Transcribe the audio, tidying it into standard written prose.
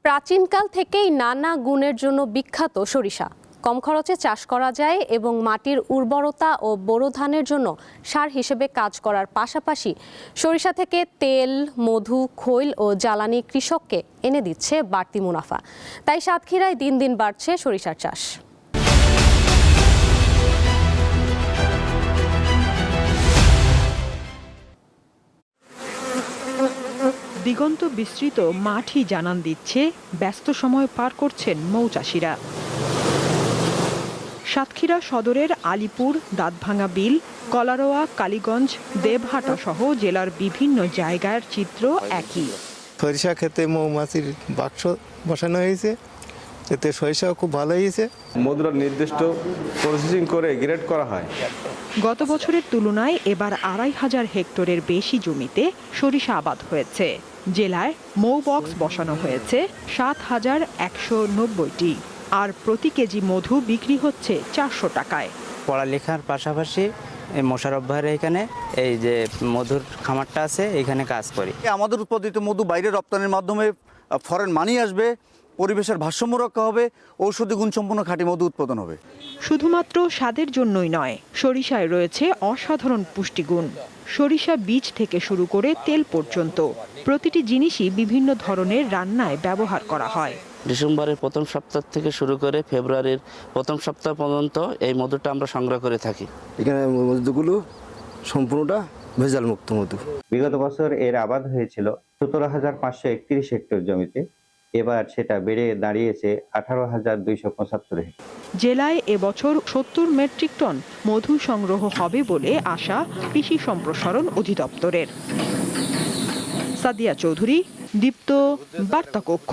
প্রাচীনকাল থেকেই নানা গুণের জন্য বিখ্যাত সরিষা। কম খরচে চাষ করা যায় এবং মাটির উর্বরতা ও বোরো ধানের জন্য সার হিসেবে কাজ করার পাশাপাশি সরিষা থেকে তেল, মধু, খৈল ও জ্বালানি কৃষককে এনে দিচ্ছে বাড়তি মুনাফা। তাই সাতক্ষীরায় দিন দিন বাড়ছে সরিষার চাষ। দিগন্ত বিস্তৃত মাঠই জানান দিচ্ছে ব্যস্ত সময় পার করছেন মৌচাষিরা। সাতক্ষীরা সদরের আলিপুর, দাঁতভাঙা বিল, কলারোয়া, কালীগঞ্জ, দেবহাটা সহ জেলার বিভিন্ন জায়গার চিত্র একই। সরিষা ক্ষেতে মৌমাছির বাক্স বসানো হয়েছে, এতে সরিষাও খুব ভালো হয়েছে। মধুর নির্দিষ্ট প্রসেসিং করে গ্রেড করা হয়। গত বছরের তুলনায় এবার ২৫০০ হেক্টরের বেশি জমিতে সরিষা আবাদ হয়েছে। জেলায় মৌ বক্স বসানো হয়েছে ৭,১৯০টি, আর প্রতি কেজি মধু বিক্রি হচ্ছে ৪০০ টাকায়। পড়ালেখার পাশাপাশি মোশাররফ ভাইয়ের এখানে এই যে মধুর খামারটা আছে, এখানে কাজ করি। আমাদের উৎপাদিত মধু বাইরে রপ্তানির মাধ্যমে ফরেন মানি আসবে, পরিবেশের ভারসাম্য রক্ষা হবে, ঔষধি গুণসম্পন্ন খাঁটি মধু উৎপাদন হবে। শুধুমাত্র স্বাদের জন্যই নয়, সরিষায় রয়েছে অসাধারণ পুষ্টিগুণ। সরিষা বীজ থেকে শুরু করে তেল পর্যন্ত প্রতিটি জিনিসই বিভিন্ন ধরনের রান্নায় ব্যবহার করা হয়। ডিসেম্বরের প্রথম সপ্তাহ থেকে শুরু করে ফেব্রুয়ারির প্রথম সপ্তাহ পর্যন্ত এই মধুটা আমরা সংগ্রহ করে থাকি। এখানে মধুগুলো সম্পূর্ণটা ভেজাল মুক্ত মধু। বিগত বছর এর আবাদ হয়েছিল ১৭,৫৩১ হেক্টর জমিতে, এবার সেটা বেড়ে দাঁড়িয়েছে ১৮,২৭৫ হেক্টর। জেলায় এবছর ৭০ মেট্রিক টন মধু সংগ্রহ হবে বলে আশা কৃষি সম্প্রসারণ অধিদপ্তরের। সাদিয়া চৌধুরী, দীপ্ত, বার্তা কক্ষ।